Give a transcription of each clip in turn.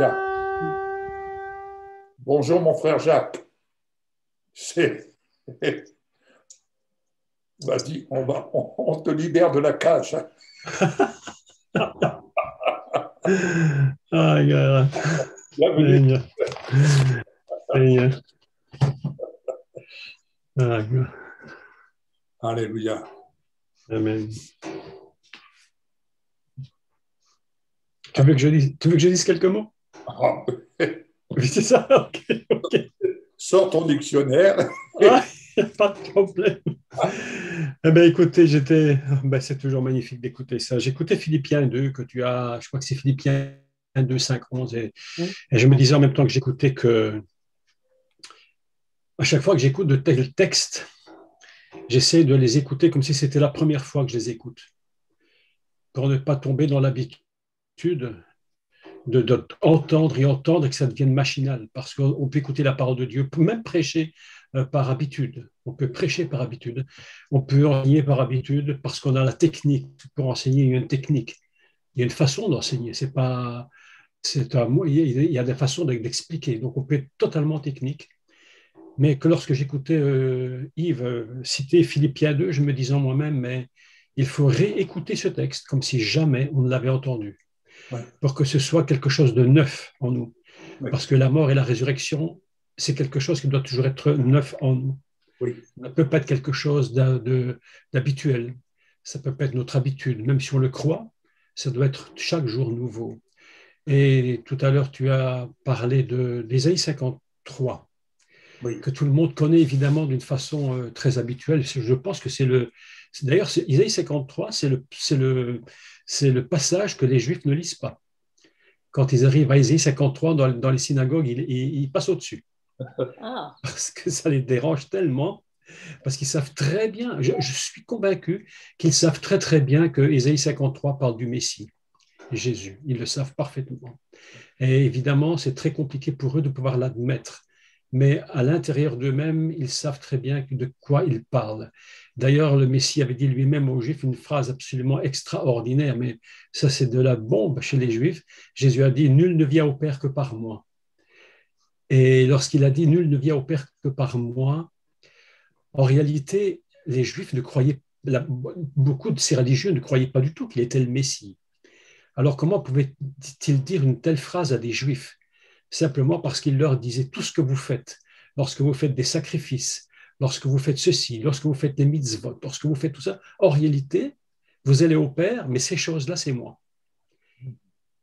Bien. Bonjour mon frère Jacques. C'est... Vas-y, on te libère de la cage. Ah, gars. Bienvenue. Seigneur, Seigneur. Ah, gars. Alléluia. Amen. Tu veux que je dise quelques mots? Ah, Oui, c'est ça. Ok, ok. sors ton dictionnaire. Ah, il n'y a pas de problème. Eh bien, écoutez, c'est toujours magnifique d'écouter ça. J'écoutais Philippiens 2, je crois que c'est Philippiens 2, 5, 11, et je me disais en même temps que j'écoutais que, à chaque fois que j'écoute de tels textes, j'essaie de les écouter comme si c'était la première fois que je les écoute, pour ne pas tomber dans l'habitude d'entendre et entendre et que ça devienne machinal, parce qu'on peut écouter la parole de Dieu, même prêcher par habitude. On peut prêcher par habitude, on peut enseigner par habitude, parce qu'on a la technique. Pour enseigner, il y a une technique, il y a une façon d'enseigner. C'est pas, c'est un, il y a des façons d'expliquer. Donc on peut être totalement technique. Mais que lorsque j'écoutais Yves citer Philippiens 2, je me disais en moi-même, mais il faut réécouter ce texte comme si jamais on ne l'avait entendu, Oui, pour que ce soit quelque chose de neuf en nous. oui, Parce que la mort et la résurrection, c'est quelque chose qui doit toujours être neuf en nous. oui. Ça ne peut pas être quelque chose d'habituel. Ça ne peut pas être notre habitude. Même si on le croit, ça doit être chaque jour nouveau. Et tout à l'heure, tu as parlé d'Ésaïe 53, Oui. que tout le monde connaît évidemment d'une façon très habituelle. Je pense que d'ailleurs, Isaïe 53, c'est le passage que les Juifs ne lisent pas. Quand ils arrivent à Isaïe 53 dans les synagogues, ils passent au-dessus. Ah, Parce que ça les dérange tellement, parce qu'ils savent très bien, je suis convaincu qu'ils savent très très bien que Isaïe 53 parle du Messie, Jésus. Ils le savent parfaitement. Et évidemment, c'est très compliqué pour eux de pouvoir l'admettre. Mais à l'intérieur d'eux-mêmes, ils savent très bien de quoi ils parlent. D'ailleurs, le Messie avait dit lui-même aux Juifs une phrase absolument extraordinaire, mais ça c'est de la bombe chez les Juifs. Jésus a dit, nul ne vient au Père que par moi. Et lorsqu'il a dit, nul ne vient au Père que par moi, en réalité, les Juifs ne croyaient, beaucoup de ces religieux ne croyaient pas du tout qu'il était le Messie. Alors comment pouvait-il dire une telle phrase à des Juifs? Simplement parce qu'il leur disait tout ce que vous faites, lorsque vous faites des sacrifices, lorsque vous faites ceci, lorsque vous faites les mitzvot, lorsque vous faites tout ça, en réalité, vous allez au Père, mais ces choses-là, c'est moi.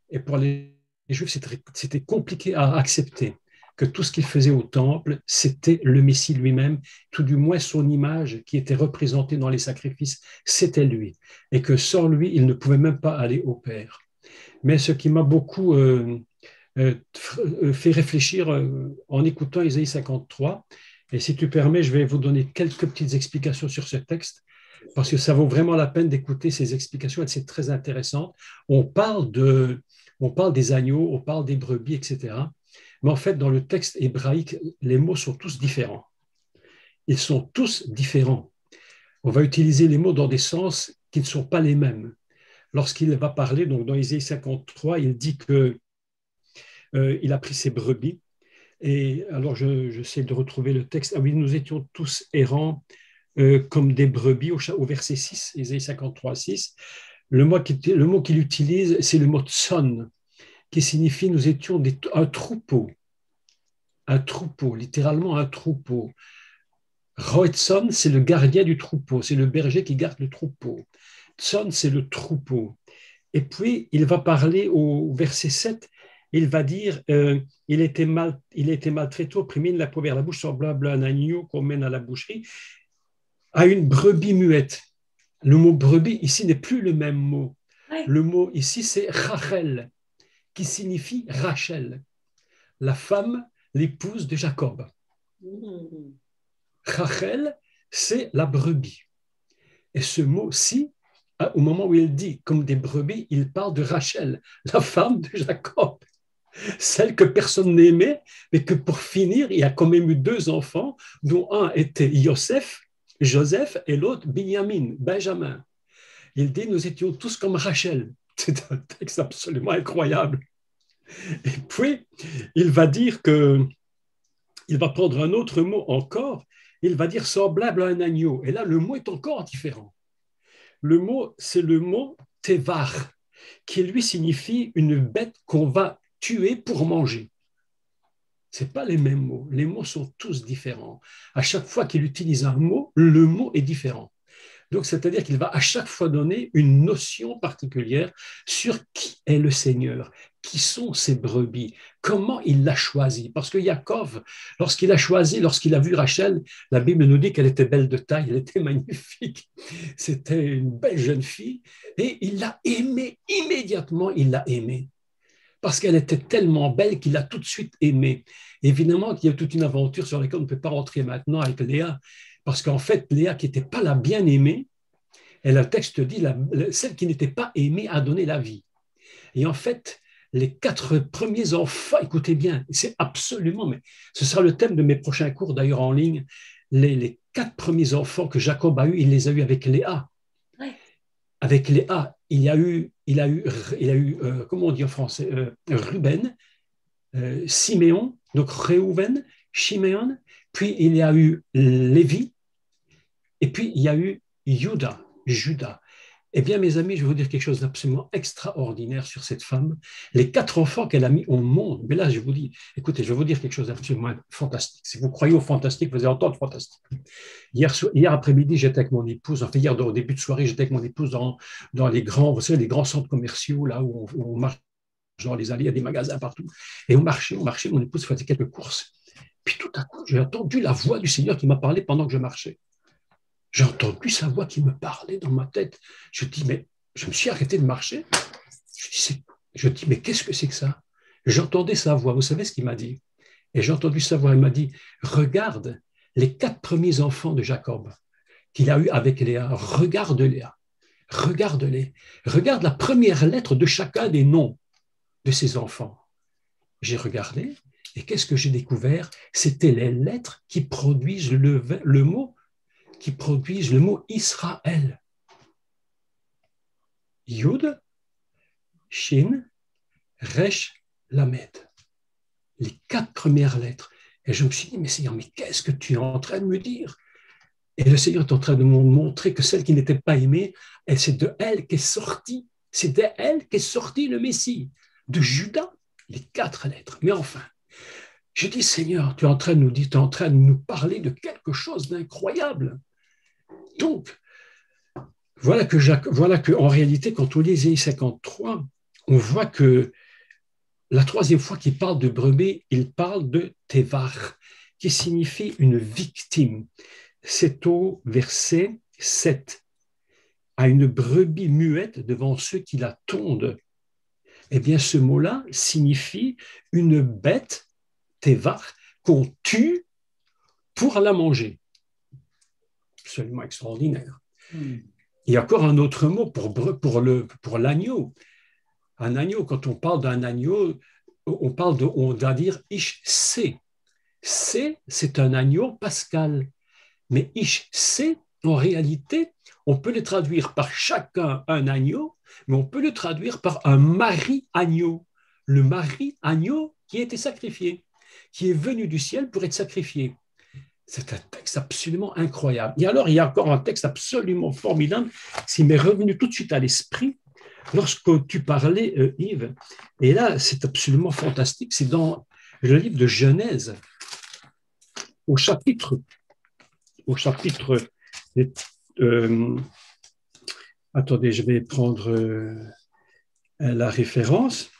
Et pour les Juifs, c'était compliqué à accepter que tout ce qu'il faisait au temple, c'était le Messie lui-même, tout du moins son image qui était représentée dans les sacrifices, c'était lui. Et que sans lui, il ne pouvait même pas aller au Père. Mais ce qui m'a beaucoup fait réfléchir en écoutant Isaïe 53. Et si tu permets, je vais vous donner quelques petites explications sur ce texte, parce que ça vaut vraiment la peine d'écouter ces explications, et c'est très intéressant. On parle, on parle des agneaux, on parle des brebis, etc. Mais en fait, dans le texte hébraïque, les mots sont tous différents. Ils sont tous différents. On va utiliser les mots dans des sens qui ne sont pas les mêmes. Lorsqu'il va parler, donc dans Isaïe 53, il dit que il a pris ses brebis. Et alors, j'essaie de retrouver le texte. Ah oui, nous étions tous errants comme des brebis au verset 6, Ésaïe 53, 6. Le mot qu'il utilise, c'est le mot tson, qui signifie nous étions un troupeau, littéralement un troupeau. Roetson, c'est le gardien du troupeau, c'est le berger qui garde le troupeau. Tson, c'est le troupeau. Et puis, il va parler au verset 7, il va dire il était maltraité, opprimé, il l'a pris vers la bouche, semblable à un agneau qu'on mène à la boucherie, à une brebis muette. Le mot brebis ici n'est plus le même mot. ouais. Le mot ici, c'est Rachel, qui signifie Rachel, la femme, l'épouse de Jacob. Mhm. Rachel, c'est la brebis. Et ce mot-ci, au moment où il dit comme des brebis, il parle de Rachel, la femme de Jacob, celle que personne n'aimait, mais que pour finir, il y a quand même eu deux enfants, dont un était Joseph, et l'autre Benjamin. Il dit, nous étions tous comme Rachel. C'est un texte absolument incroyable. Et puis, il va dire que, il va prendre un autre mot encore, il va dire semblable à un agneau. Et là, le mot est encore différent. Le mot, c'est le mot tevar, qui lui signifie une bête qu'on va tuer pour manger. Ce n'est pas les mêmes mots. Les mots sont tous différents. À chaque fois qu'il utilise un mot, le mot est différent. Donc, c'est-à-dire qu'il va à chaque fois donner une notion particulière sur qui est le Seigneur, qui sont ses brebis, comment il l'a choisi. Parce que Yaakov, lorsqu'il a choisi, lorsqu'il a vu Rachel, la Bible nous dit qu'elle était belle de taille, elle était magnifique. C'était une belle jeune fille. Et il l'a aimée, immédiatement, il l'a aimée. Parce qu'elle était tellement belle qu'il l'a tout de suite aimée. Évidemment qu'il y a toute une aventure sur laquelle on ne peut pas rentrer maintenant avec Léa, parce qu'en fait, Léa, qui n'était pas la bien-aimée, et le texte dit, celle qui n'était pas aimée a donné la vie. Et en fait, les 4 premiers enfants, écoutez bien, c'est absolument, mais ce sera le thème de mes prochains cours d'ailleurs en ligne, les 4 premiers enfants que Jacob a eus, il les a eus avec Léa. Ouais. Avec Léa, il a eu comment on dit en français, Ruben, Siméon, donc Réhouven, Chiméon, puis il y a eu Lévi, et puis il y a eu Judas. Eh bien, mes amis, je vais vous dire quelque chose d'absolument extraordinaire sur cette femme. Les 4 enfants qu'elle a mis au monde, mais là, je vous dis, écoutez, je vais vous dire quelque chose d'absolument fantastique. Si vous croyez au fantastique, vous allez entendre fantastique. Hier après-midi, j'étais avec mon épouse, enfin hier au début de soirée, j'étais avec mon épouse dans les grands, vous savez, les grands centres commerciaux, là où on marche dans les allées, il y a des magasins partout. Et on marchait, mon épouse faisait quelques courses. Puis tout à coup, j'ai entendu la voix du Seigneur qui m'a parlé pendant que je marchais. J'ai entendu sa voix qui me parlait dans ma tête. Je dis, mais je me suis arrêté de marcher. Je dis, mais qu'est-ce que c'est que ça? J'entendais sa voix. Vous savez ce qu'il m'a dit? Et j'ai entendu sa voix. Il m'a dit, regarde les 4 premiers enfants de Jacob qu'il a eu avec Léa. Regarde Léa. Regarde-les. Regarde la première lettre de chacun des noms de ses enfants. J'ai regardé et qu'est-ce que j'ai découvert? C'était les lettres qui produisent le mot Israël. Yud, Shin, Resh, Lamed. Les 4 premières lettres. Et je me suis dit, mais Seigneur, mais qu'est-ce que tu es en train de me dire? Et le Seigneur est en train de me montrer que celle qui n'était pas aimée, c'est de elle qu'est sorti. C'est de elle qu'est sorti le Messie. De Judas, les 4 lettres. Mais enfin, je dis, Seigneur, tu es en train de nous dire, tu es en train de nous parler de quelque chose d'incroyable. Donc, voilà que en réalité, quand on lit Ésaïe 53, on voit que la 3e fois qu'il parle de brebis, il parle de tevar, qui signifie une victime. C'est au verset 7. À une brebis muette devant ceux qui la tondent. Eh bien, ce mot-là signifie une bête, tevar, qu'on tue pour la manger. Absolument extraordinaire. Il y a encore un autre mot pour l'agneau. Un agneau, quand on parle d'un agneau, on va dire ish sé. Sé, c'est un agneau pascal. Mais ish sé, en réalité, on peut le traduire par chacun un agneau, mais on peut le traduire par un mari-agneau. Le mari-agneau qui a été sacrifié, qui est venu du ciel pour être sacrifié. C'est un texte absolument incroyable. Et alors, il y a encore un texte absolument formidable qui m'est revenu tout de suite à l'esprit lorsque tu parlais, Yves. Et là, c'est absolument fantastique. C'est dans le livre de Genèse, au chapitre attendez, je vais prendre la référence.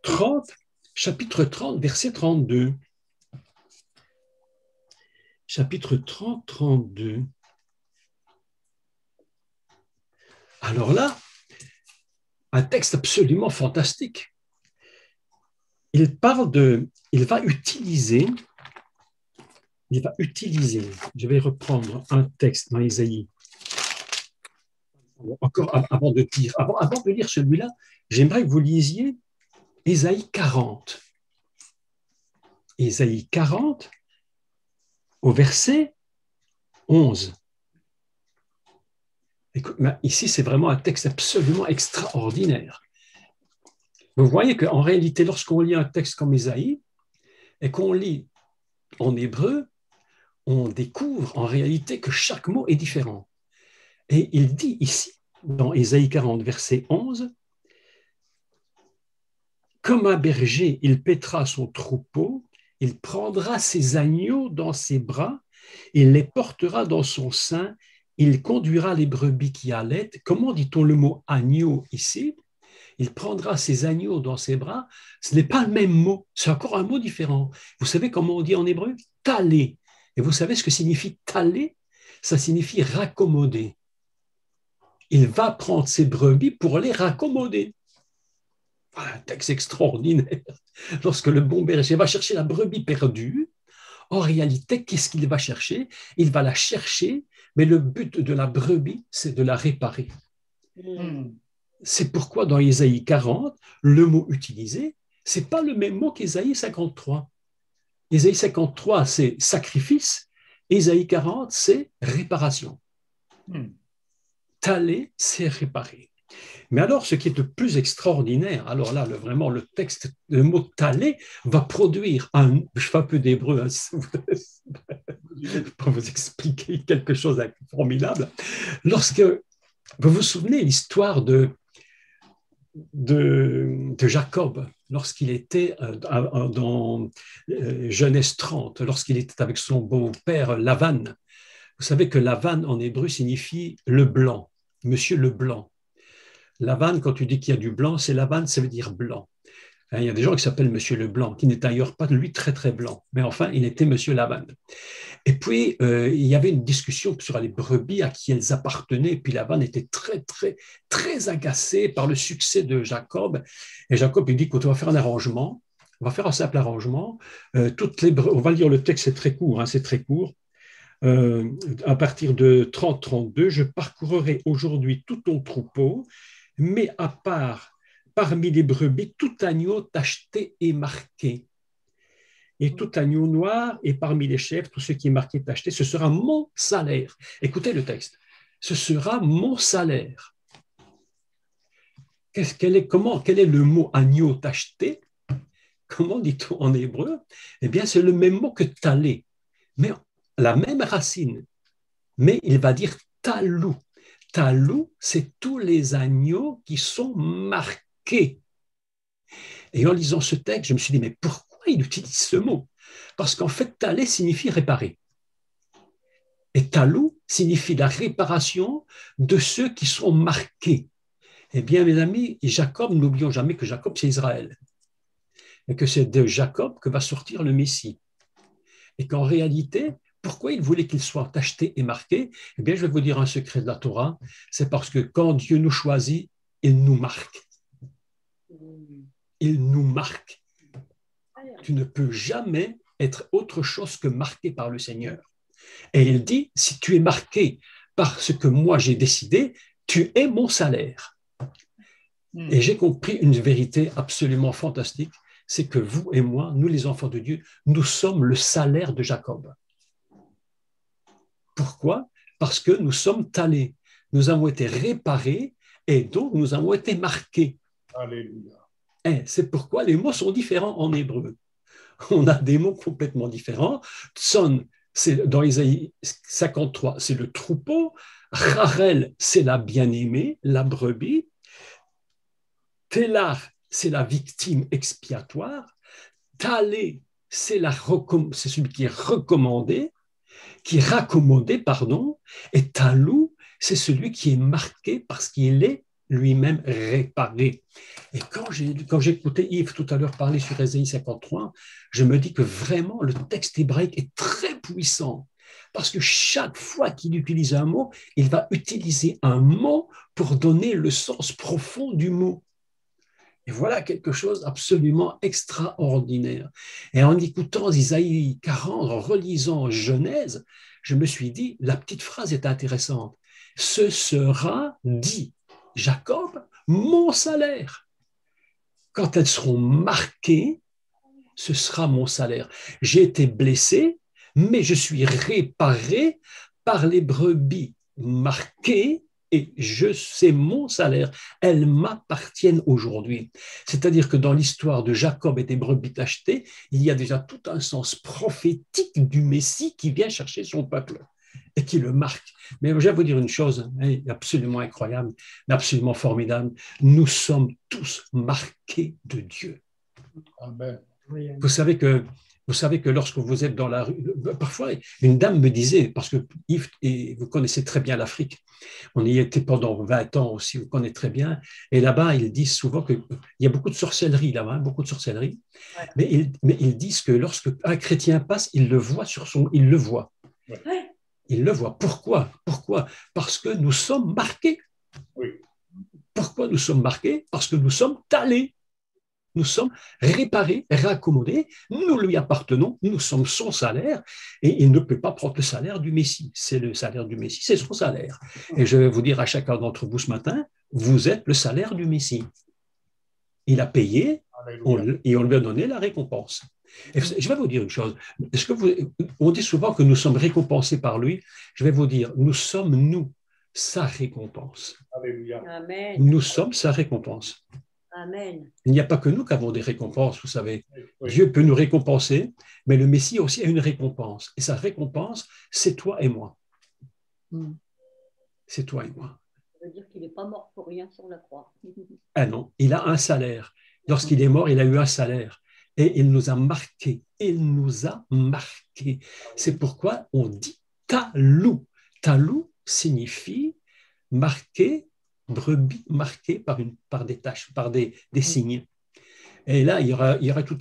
30, chapitre 30, verset 32. Chapitre 30, 32. Alors là, un texte absolument fantastique. Il va utiliser, je vais reprendre un texte dans Ésaïe. Encore avant de lire celui-là, j'aimerais que vous lisiez Ésaïe 40. Ésaïe 40, au verset 11. Écoute, ici, c'est vraiment un texte absolument extraordinaire. Vous voyez qu'en réalité, lorsqu'on lit un texte comme Ésaïe et qu'on lit en hébreu, on découvre en réalité que chaque mot est différent. Et il dit ici, dans Ésaïe 40, verset 11, « Comme un berger, il paîtra son troupeau, il prendra ses agneaux dans ses bras, il les portera dans son sein, il conduira les brebis qui allaitent. » Comment dit-on le mot agneau ici? Il prendra ses agneaux dans ses bras. Ce n'est pas le même mot, c'est encore un mot différent. Vous savez comment on dit en hébreu? Talé. Et vous savez ce que signifie talé? Ça signifie raccommoder. Il va prendre ses brebis pour les raccommoder. Voilà, un texte extraordinaire. Lorsque le bon berger va chercher la brebis perdue, en réalité, qu'est-ce qu'il va chercher? Il va la chercher, mais le but de la brebis, c'est de la réparer. C'est pourquoi dans Ésaïe 40, le mot utilisé, ce n'est pas le même mot qu'Ésaïe 53. Ésaïe 53, c'est sacrifice. Ésaïe 40, c'est réparation. Taler, c'est réparer. Mais alors, ce qui est le plus extraordinaire, alors là, vraiment, le texte, le mot taler va produire je fais un peu d'hébreu, pour vous expliquer quelque chose de formidable. Lorsque vous vous souvenez l'histoire de Jacob, lorsqu'il était dans Genèse 30, lorsqu'il était avec son beau-père Lavan. Vous savez que Lavan en hébreu signifie le blanc, monsieur le blanc. Lavan, quand tu dis qu'il y a du blanc, c'est Lavan, ça veut dire blanc. Il y a des gens qui s'appellent monsieur le blanc, qui n'est d'ailleurs pas lui très très blanc, mais enfin il était monsieur Lavan. Et puis il y avait une discussion sur les brebis à qui elles appartenaient, et puis Lavan était très très très agacé par le succès de Jacob, et Jacob lui dit qu'on va faire un arrangement, on va faire un simple arrangement, on va lire le texte, c'est très court, c'est très court. À partir de 30-32, je parcourrai aujourd'hui tout ton troupeau, mais à part parmi les brebis, tout agneau tacheté et marqué. Et tout agneau noir, et parmi les chèvres, tout ce qui est marqué tacheté, ce sera mon salaire. Écoutez le texte. Ce sera mon salaire. Quel est le mot agneau tacheté? Comment dit-on en hébreu? Eh bien, c'est le même mot que talé, mais la même racine. Mais il va dire talou. Talou, c'est tous les agneaux qui sont marqués. Et en lisant ce texte, je me suis dit, mais pourquoi il utilise ce mot? Parce qu'en fait, talé signifie réparer. Et talou signifie la réparation de ceux qui sont marqués. Eh bien, mes amis, Jacob, n'oublions jamais que Jacob, c'est Israël. Et que c'est de Jacob que va sortir le Messie. Et qu'en réalité, pourquoi il voulait qu'il soit tacheté et marqué? Eh bien, je vais vous dire un secret de la Torah, c'est parce que quand Dieu nous choisit, il nous marque. Il nous marque. Tu ne peux jamais être autre chose que marqué par le Seigneur. Et il dit, si tu es marqué par ce que moi j'ai décidé, tu es mon salaire. Et j'ai compris une vérité absolument fantastique, c'est que vous et moi, nous les enfants de Dieu, nous sommes le salaire de Jacob. Pourquoi? Parce que nous sommes talés, nous avons été réparés et donc nous avons été marqués. Alléluia. Et c'est pourquoi les mots sont différents en hébreu. On a des mots complètement différents. Tson, c'est dans Ésaïe 53, c'est le troupeau. Rachel, c'est la bien-aimée, la brebis. Télar, c'est la victime expiatoire. Talé, c'est celui qui est recommandé, qui est raccommodé, pardon. Et talou, c'est celui qui est marqué parce qu'il est lui-même réparé. Et quand j'ai écouté Yves tout à l'heure parler sur Ésaïe 53, je me dis que vraiment le texte hébraïque est très puissant parce que chaque fois qu'il utilise un mot, il va utiliser un mot pour donner le sens profond du mot. Et voilà quelque chose d'absolument extraordinaire. Et en écoutant Isaïe 40, en relisant Genèse, je me suis dit, la petite phrase est intéressante. Ce sera, dit Jacob, mon salaire. Quand elles seront marquées, ce sera mon salaire. J'ai été blessé, mais je suis réparé par les brebis marquées et c'est mon salaire. Elles m'appartiennent aujourd'hui. C'est-à-dire que dans l'histoire de Jacob et des brebis tachetées, il y a déjà tout un sens prophétique du Messie qui vient chercher son peuple et qui le marque. Mais je vais vous dire une chose absolument incroyable, absolument formidable. Nous sommes tous marqués de Dieu. Amen. Vous savez que lorsque vous êtes dans la rue, parfois une dame me disait, parce que Yves, et vous connaissez très bien l'Afrique, on y était pendant 20 ans aussi, vous connaissez très bien, et là-bas ils disent souvent qu'il y a beaucoup de sorcellerie là-bas, beaucoup de sorcellerie, ouais. mais ils disent que lorsque un chrétien passe, il le voit il le voit. Ouais. Il le voit. Pourquoi? Parce que nous sommes marqués. Oui. Pourquoi nous sommes marqués? Parce que nous sommes talés. Nous sommes réparés, raccommodés, nous lui appartenons, nous sommes son salaire, et il ne peut pas prendre le salaire du Messie. C'est le salaire du Messie, c'est son salaire. Et je vais vous dire à chacun d'entre vous ce matin, vous êtes le salaire du Messie. Il a payé, et on lui a donné la récompense. Et je vais vous dire une chose, on dit souvent que nous sommes récompensés par lui, je vais vous dire, nous sommes, sa récompense. Alléluia. Amen. Nous sommes sa récompense. Amen. Il n'y a pas que nous qui avons des récompenses, vous savez. Oui. Dieu peut nous récompenser, mais le Messie aussi a une récompense. Et sa récompense, c'est toi et moi. C'est toi et moi. Ça veut dire qu'il n'est pas mort pour rien sur la croix. Ah non, il a un salaire. Lorsqu'il est mort, il a eu un salaire. Et il nous a marqués. Il nous a marqués. C'est pourquoi on dit talou. Talou signifie marqué, brebis marquée par des taches, par des signes. Et là, il y aurait tout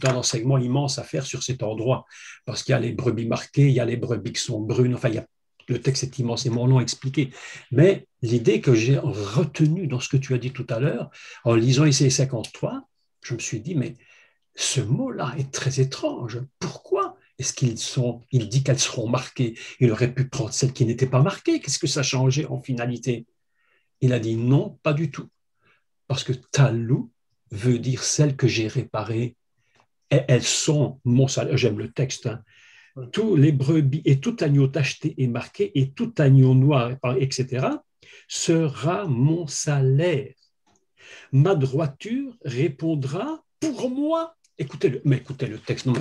un enseignement immense à faire sur cet endroit, parce qu'il y a les brebis marquées, il y a les brebis qui sont brunes, enfin, le texte est immensément long à expliquer. Mais l'idée que j'ai retenue dans ce que tu as dit tout à l'heure, en lisant Isaïe 53, je me suis dit, mais ce mot-là est très étrange. Pourquoi est-ce il dit qu'elles seront marquées? Il aurait pu prendre celles qui n'étaient pas marquées. Qu'est-ce que ça changeait en finalité? Il a dit non, pas du tout. Parce que talou veut dire celles que j'ai réparées. Et elles sont mon salaire. J'aime le texte. Hein. Tous les brebis et tout agneau tacheté et marqué et tout agneau noir, etc., sera mon salaire. Ma droiture répondra pour moi. Écoutez le texte. Non,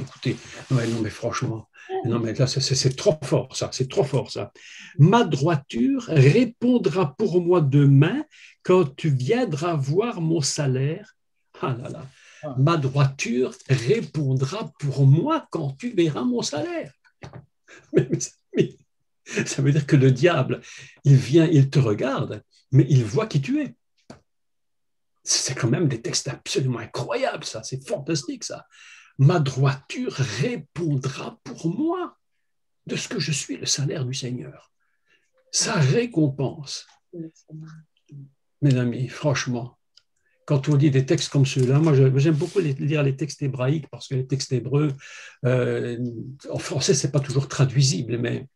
mais franchement. Non, mais là, c'est trop fort, ça. C'est trop fort, ça. Ma droiture répondra pour moi demain quand tu viendras voir mon salaire. Ah là là. Ma droiture répondra pour moi quand tu verras mon salaire. Mais ça veut dire que le diable, il vient, il te regarde, mais il voit qui tu es. C'est quand même des textes absolument incroyables, ça. C'est fantastique, ça. Ma droiture répondra pour moi de ce que je suis le salaire du Seigneur. Sa récompense. Mes amis, franchement, quand on lit des textes comme ceux-là, moi j'aime beaucoup lire les textes hébraïques parce que les textes hébreux, en français, ce n'est pas toujours traduisible, mais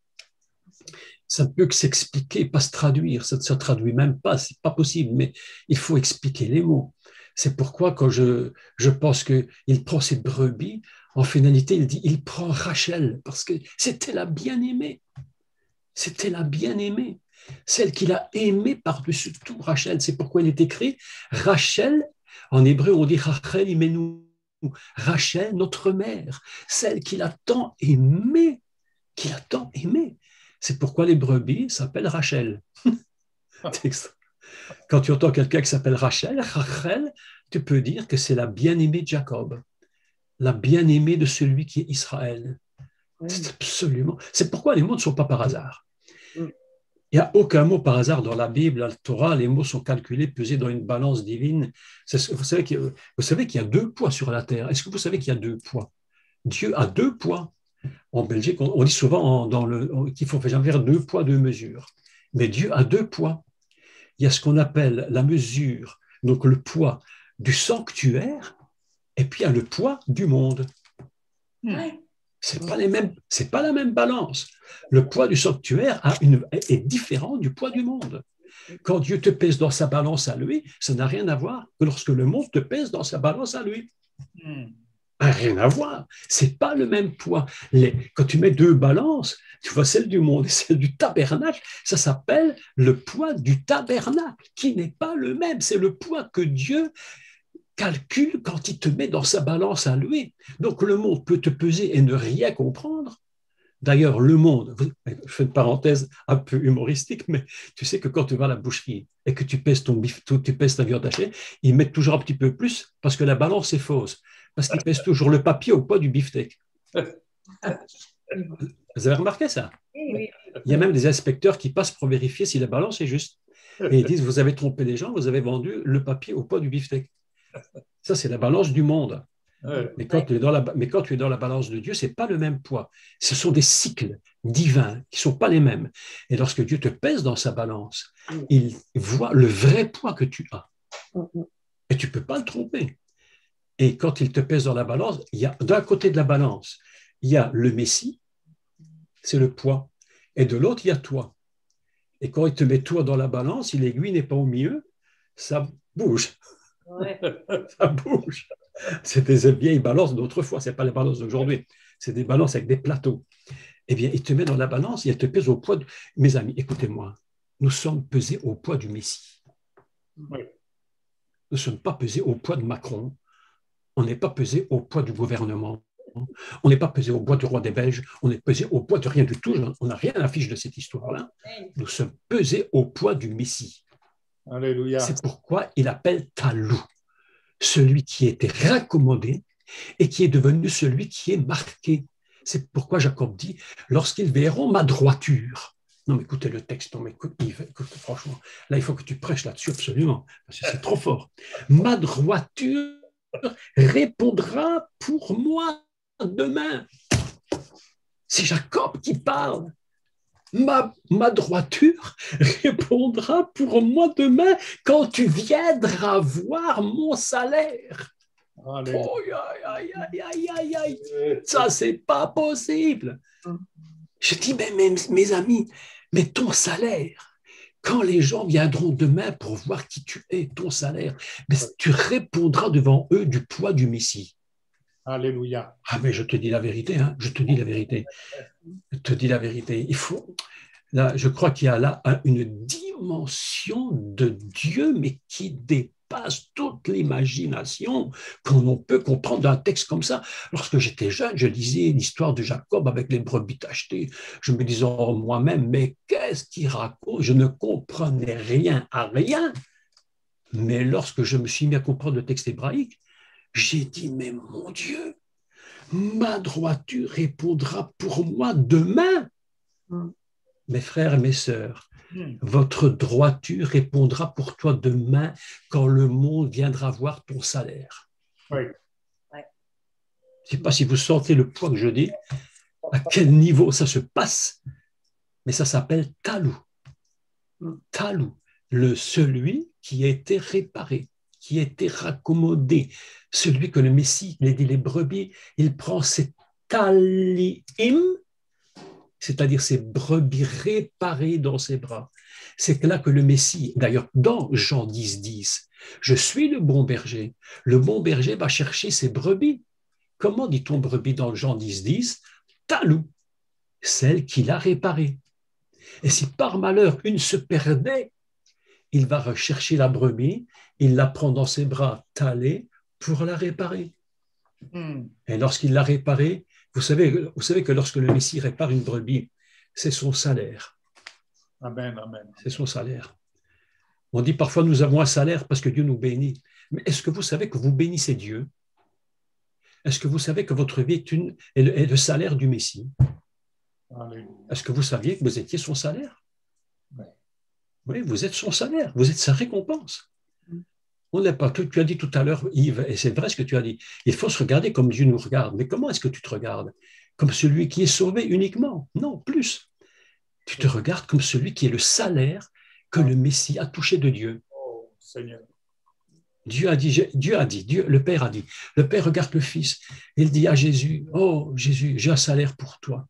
ça ne peut que s'expliquer, pas se traduire. Ça ne se traduit même pas, ce n'est pas possible, mais il faut expliquer les mots. C'est pourquoi quand je pense qu'il prend cette brebis, en finalité, il prend Rachel, parce que c'était la bien-aimée. C'était la bien-aimée. Celle qu'il a aimée par-dessus tout, Rachel. C'est pourquoi il est écrit Rachel, en hébreu on dit Rachel imenu, Rachel, notre mère, celle qu'il a tant aimée, C'est pourquoi les brebis s'appellent Rachel. Quand tu entends quelqu'un qui s'appelle Rachel, tu peux dire que c'est la bien-aimée de Jacob, la bien-aimée de celui qui est Israël. C'est absolument. C'est pourquoi les mots ne sont pas par hasard. Il n'y a aucun mot par hasard dans la Bible, la Torah, les mots sont calculés, pesés dans une balance divine. Vous savez qu'il y a 2 poids sur la terre. Est-ce que vous savez qu'il y a 2 poids? Dieu a 2 poids. En Belgique, on dit souvent qu'il faut faire 2 poids, 2 mesures. Mais Dieu a 2 poids. Il y a ce qu'on appelle la mesure, donc le poids du sanctuaire, et puis il y a le poids du monde. C'est pas la même balance. Le poids du sanctuaire est différent du poids du monde. Quand Dieu te pèse dans sa balance à lui, ça n'a rien à voir que lorsque le monde te pèse dans sa balance à lui. Rien à voir. C'est pas le même poids. Quand tu mets deux balances, tu vois celle du monde et celle du tabernacle, ça s'appelle le poids du tabernacle, qui n'est pas le même. C'est le poids que Dieu calcule quand il te met dans sa balance à lui. Donc le monde peut te peser et ne rien comprendre. D'ailleurs, le monde, je fais une parenthèse un peu humoristique, mais tu sais que quand tu vas à la boucherie et que tu pèses tu pèses ta viande hachée, ils mettent toujours un petit peu plus parce que la balance est fausse. Parce qu'ils pèsent toujours le papier au poids du beefsteak. Vous avez remarqué ça? Oui. Il y a même des inspecteurs qui passent pour vérifier si la balance est juste. Et ils disent, vous avez trompé les gens, vous avez vendu le papier au poids du beefsteak. Ça, c'est la balance du monde. Mais quand tu es dans la balance de Dieu, ce n'est pas le même poids. Ce sont des cycles divins qui ne sont pas les mêmes. Et lorsque Dieu te pèse dans sa balance, il voit le vrai poids que tu as. Et tu ne peux pas le tromper. Et quand il te pèse dans la balance, il y a d'un côté de la balance, il y a le Messie, c'est le poids. Et de l'autre, il y a toi. Et quand il te met toi dans la balance, si l'aiguille n'est pas au milieu, ça bouge. Ouais. Ça bouge. C'est des vieilles balances d'autrefois, ce n'est pas les balances d'aujourd'hui. C'est des balances avec des plateaux. Eh bien, il te met dans la balance et il te pèse au poids. Mes amis, écoutez-moi, nous sommes pesés au poids du Messie. Oui. Nous ne sommes pas pesés au poids de Macron. On n'est pas pesé au poids du gouvernement. On n'est pas pesé au poids du roi des Belges. On est pesé au poids de rien du tout. On n'a rien à afficher de cette histoire-là. Nous sommes pesés au poids du Messie. Alléluia. C'est pourquoi il appelle Talou, celui qui était raccommodé et qui est devenu celui qui est marqué. C'est pourquoi Jacob dit, lorsqu'ils verront ma droiture. Non, mais écoutez le texte, non, mais écoute, franchement, là, il faut que tu prêches là-dessus absolument, parce que c'est trop fort. Ma droiture répondra pour moi demain. C'est Jacob qui parle. Ma droiture répondra pour moi demain quand tu viendras voir mon salaire. Oh, aïe, aïe, aïe, aïe, aïe. Ça, c'est pas possible. Je dis, mais mes amis, mais ton salaire, quand les gens viendront demain pour voir qui tu es, ton salaire, mais tu répondras devant eux du poids du Messie. Alléluia. Ah, mais je te dis la vérité, hein, je te dis la vérité. Je te dis la vérité. Il faut. Là, je crois qu'il y a là une dimension de Dieu, mais qui dépasse toute l'imagination qu'on peut comprendre d'un texte comme ça. Lorsque j'étais jeune, je lisais l'histoire de Jacob avec les brebis tachetées. Je me disais en moi-même, mais qu'est-ce qu'il raconte? Je ne comprenais rien à rien. Mais lorsque je me suis mis à comprendre le texte hébraïque, j'ai dit, mais mon Dieu, ma droiture répondra pour moi demain. Mes frères et mes sœurs, votre droiture répondra pour toi demain quand le monde viendra voir ton salaire. Oui. Je ne sais pas si vous sentez le poids que je dis, à quel niveau ça se passe, mais ça s'appelle Talou. Talou, celui qui a été réparé, qui a été raccommodé, celui que le Messie, il a dit les brebis, il prend ses talim, c'est-à-dire ces brebis réparées dans ses bras. C'est là que le Messie, d'ailleurs dans Jean 10, 10, je suis le bon berger. Le bon berger va chercher ses brebis. Comment dit-on brebis dans Jean 10, 10? Talou, celle qu'il a réparée. Et si par malheur une se perdait, il va rechercher la brebis, il la prend dans ses bras talés pour la réparer. Et lorsqu'il l'a réparée, vous savez que lorsque le Messie répare une brebis, c'est son salaire. Amen, amen. C'est son salaire. On dit parfois nous avons un salaire parce que Dieu nous bénit. Mais est-ce que vous savez que vous bénissez Dieu? Est-ce que vous savez que votre vie est le salaire du Messie? Alléluia. Est-ce que vous saviez que vous étiez son salaire? Oui. Oui, vous êtes son salaire, vous êtes sa récompense. On n'est pas, tu as dit tout à l'heure, Yves, et c'est vrai ce que tu as dit, il faut se regarder comme Dieu nous regarde. Mais comment est-ce que tu te regardes? Comme celui qui est sauvé uniquement? Non, plus. Tu te regardes comme celui qui est le salaire que le Messie a touché de Dieu. Oh, Seigneur. Le Père a dit, le Père regarde le Fils, il dit à Jésus, oh Jésus, j'ai un salaire pour toi.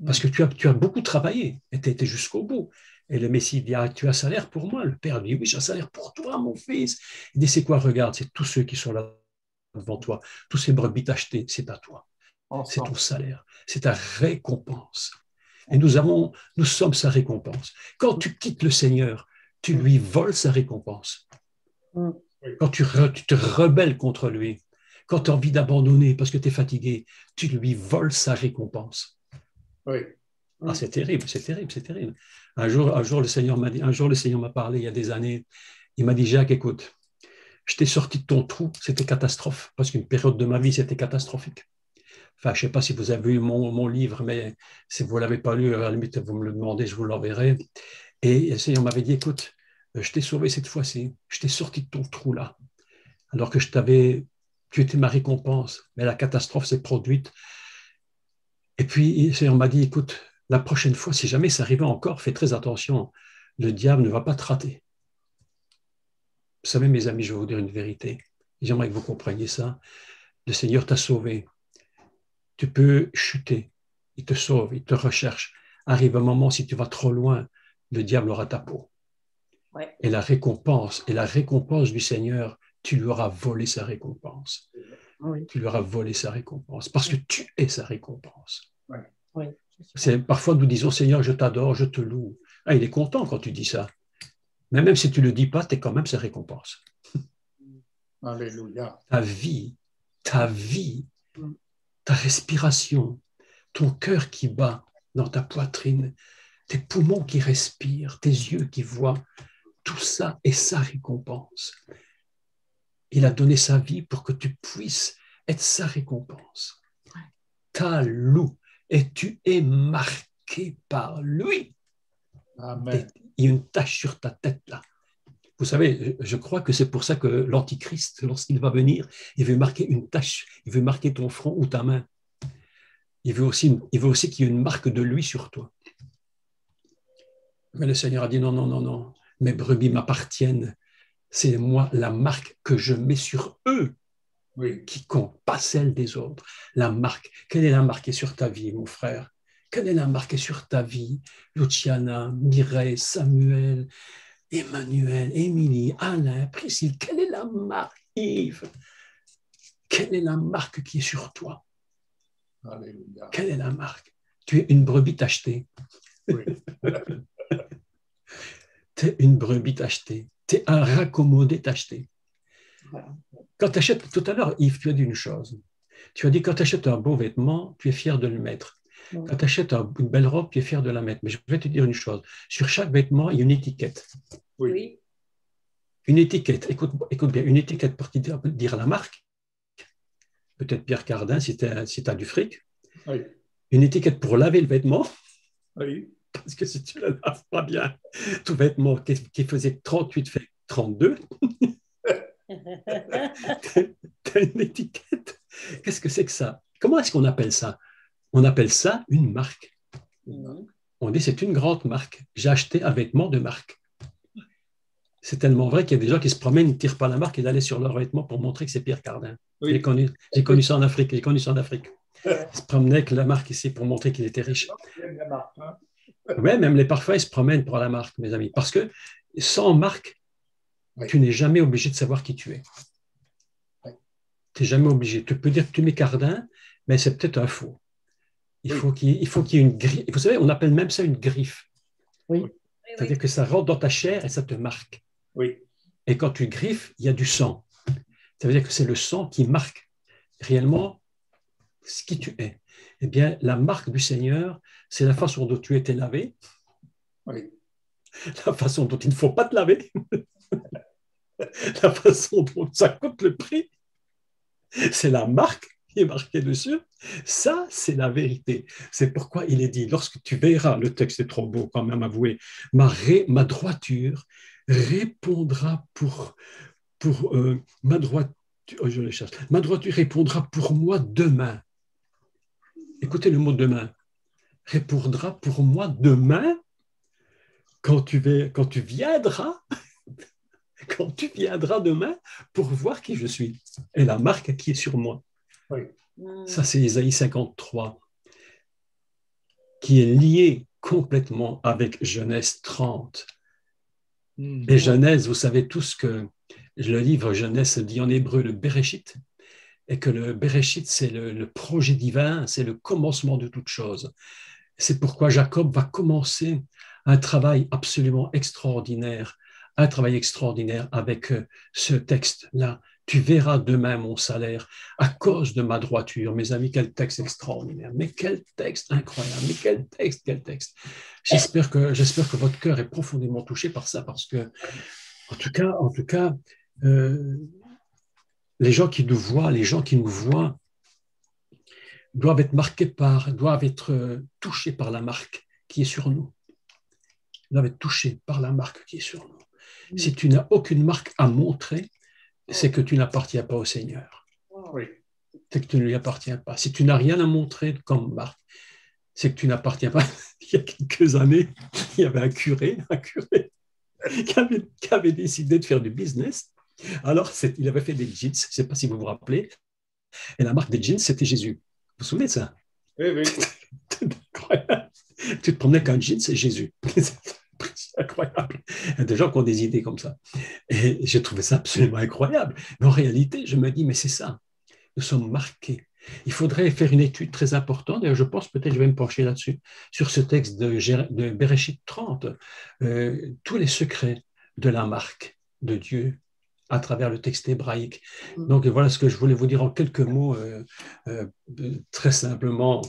Parce que tu as beaucoup travaillé et tu as été jusqu'au bout. Et le Messie dit, ah, tu as un salaire pour moi? Le Père dit, oui, j'ai un salaire pour toi, mon fils. Il dit, c'est quoi? Regarde, c'est tous ceux qui sont là devant toi. Tous ces brebis tachetées, c'est à toi. C'est ton salaire, c'est ta récompense. Et nous sommes sa récompense. Quand tu quittes le Seigneur, tu lui voles sa récompense. Quand tu te rebelles contre lui, quand tu as envie d'abandonner parce que tu es fatigué, tu lui voles sa récompense. Oui. Ah, c'est terrible, c'est terrible, c'est terrible. Un jour, le Seigneur m'a parlé il y a des années. Il m'a dit, Jacques, écoute, je t'ai sorti de ton trou, c'était catastrophe, parce qu'une période de ma vie, c'était catastrophique. Enfin, je ne sais pas si vous avez lu mon livre, mais si vous ne l'avez pas lu, à la limite, vous me le demandez, je vous l'enverrai. Et le Seigneur m'avait dit, écoute, je t'ai sauvé cette fois-ci, je t'ai sorti de ton trou là, alors que tu étais ma récompense, mais la catastrophe s'est produite. Et puis, le Seigneur m'a dit, écoute, la prochaine fois, si jamais ça arrive encore, fais très attention, le diable ne va pas te rater. Vous savez, mes amis, je vais vous dire une vérité. J'aimerais que vous compreniez ça. Le Seigneur t'a sauvé. Tu peux chuter. Il te sauve, il te recherche. Arrive un moment, si tu vas trop loin, le diable aura ta peau. Ouais. Et la récompense du Seigneur, tu lui auras volé sa récompense. Oui. Tu lui auras volé sa récompense, parce que tu es sa récompense. Oui. Parfois, nous disons, Seigneur, je t'adore, je te loue. Ah, il est content quand tu dis ça. Mais même si tu ne le dis pas, tu es quand même sa récompense. Alléluia. Ta vie, ta respiration, ton cœur qui bat dans ta poitrine, tes poumons qui respirent, tes yeux qui voient, tout ça est sa récompense. Il a donné sa vie pour que tu puisses être sa récompense. Ta loue, et tu es marqué par lui. Amen. Il y a une tache sur ta tête là. Vous savez, je crois que c'est pour ça que l'Antichrist, lorsqu'il va venir, il veut marquer une tache, il veut marquer ton front ou ta main. Il veut aussi qu'il y ait une marque de lui sur toi. Mais le Seigneur a dit non, non, non, non, mes brebis m'appartiennent. C'est moi la marque que je mets sur eux, Oui. qui compte, pas celle des autres. La marque, quelle est la marque qui est sur ta vie, mon frère? Quelle est la marque qui est sur ta vie? Luciana, Mireille, Samuel, Emmanuel, Émilie, Alain, Priscille, quelle est la marque, Yves? Quelle est la marque qui est sur toi? Alléluia. Quelle est la marque? Tu es une brebis tachetée. Oui. Tu es une brebis tachetée. Tu es un raccommodé tacheté. Quand tu achètes, tout à l'heure, Yves, tu as dit une chose. Tu as dit, quand tu achètes un beau vêtement, tu es fier de le mettre. Quand tu achètes une belle robe, tu es fier de la mettre. Mais je vais te dire une chose. Sur chaque vêtement, il y a une étiquette. Oui. Une étiquette. Écoute bien, une étiquette pour te dire la marque. Peut-être Pierre Cardin, si tu as du fric. Oui. Une étiquette pour laver le vêtement. Oui. Parce que si tu ne le laves pas bien, tout vêtement qui faisait 38 fait 32. Tu as une étiquette. Qu'est-ce que c'est que ça? Comment est-ce qu'on appelle ça? On appelle ça une marque. On dit c'est une grande marque. J'ai acheté un vêtement de marque. C'est tellement vrai qu'il y a des gens qui se promènent, ils ne tirent pas la marque et d'aller sur leur vêtement pour montrer que c'est Pierre Cardin. Oui. J'ai connu ça en Afrique. Ils se promenaient avec la marque ici pour montrer qu'ils étaient riches. Oui, même les parfums, ils se promènent pour la marque, mes amis. Parce que sans marque, tu n'es jamais obligé de savoir qui tu es. Tu n'es jamais obligé. Tu peux dire que tu mets Cardin, mais c'est peut-être un faux. Il faut qu'il y ait une griffe. Vous savez, on appelle même ça une griffe. Oui. C'est-à-dire que ça rentre dans ta chair et ça te marque. Oui. Et quand tu griffes, il y a du sang. Ça veut dire que c'est le sang qui marque réellement ce qui tu es. Eh bien, la marque du Seigneur, c'est la façon dont tu étais lavé, Oui. la façon dont il ne faut pas te laver, la façon dont ça coûte le prix. C'est la marque qui est marquée dessus. Ça, c'est la vérité. C'est pourquoi il est dit, lorsque tu verras, le texte est trop beau quand même, avoué, ma droiture répondra pour ma droiture, je le cherche, ma droiture répondra pour moi demain. Écoutez le mot demain. Répondra pour moi demain quand tu viendras demain pour voir qui je suis et la marque qui est sur moi. Oui. Ça, c'est Isaïe 53 qui est lié complètement avec Genèse 30. Et Genèse, vous savez tous que le livre Genèse se dit en hébreu le Bereshit, et que le Bereshit, c'est le projet divin, c'est le commencement de toute chose. C'est pourquoi Jacob va commencer un travail absolument extraordinaire, avec ce texte-là. Tu verras demain mon salaire à cause de ma droiture. Mes amis, quel texte extraordinaire. Mais quel texte incroyable. Mais quel texte, quel texte. J'espère que votre cœur est profondément touché par ça, parce que, en tout cas, les gens qui nous voient, doivent être touchés par la marque qui est sur nous. Doivent être touchés par la marque qui est sur nous. Si tu n'as aucune marque à montrer, c'est que tu n'appartiens pas au Seigneur. Oui. C'est que tu ne lui appartiens pas. Si tu n'as rien à montrer comme marque, c'est que tu n'appartiens pas. Il y a quelques années, il y avait un curé qui avait décidé de faire du business. Alors, il avait fait des jeans, je ne sais pas si vous vous rappelez, et la marque des jeans, c'était Jésus. Vous vous souvenez de ça? Oui, oui. C'est incroyable. Tu te promenais qu'un jean, c'est Jésus. C'est incroyable. Il y a des gens qui ont des idées comme ça. Et j'ai trouvé ça absolument incroyable. Mais en réalité, je me dis, mais c'est ça. Nous sommes marqués. Il faudrait faire une étude très importante. D'ailleurs, je pense, peut-être je vais me pencher là-dessus, sur ce texte de Bereshit 30, tous les secrets de la marque de Dieu à travers le texte hébraïque. Donc voilà ce que je voulais vous dire en quelques mots, très simplement,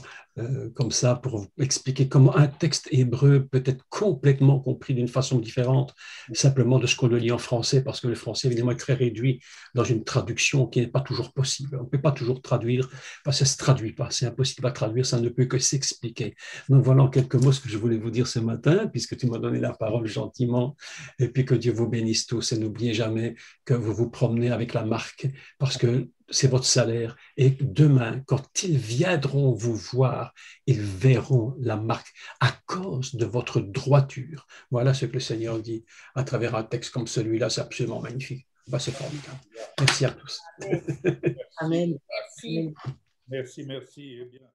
comme ça, pour vous expliquer comment un texte hébreu peut être complètement compris d'une façon différente, simplement de ce qu'on le lit en français, parce que le français, évidemment, est très réduit dans une traduction qui n'est pas toujours possible. On ne peut pas toujours traduire, parce que ça ne se traduit pas, c'est impossible à traduire, ça ne peut que s'expliquer. Donc voilà en quelques mots ce que je voulais vous dire ce matin, puisque tu m'as donné la parole gentiment, et puis que Dieu vous bénisse tous, et n'oubliez jamais que vous vous promenez avec la marque, parce que c'est votre salaire. Et demain, quand ils viendront vous voir, ils verront la marque à cause de votre droiture. Voilà ce que le Seigneur dit à travers un texte comme celui-là. C'est absolument magnifique. C'est formidable. Merci à tous. Amen. Merci. Merci, merci. Eh bien.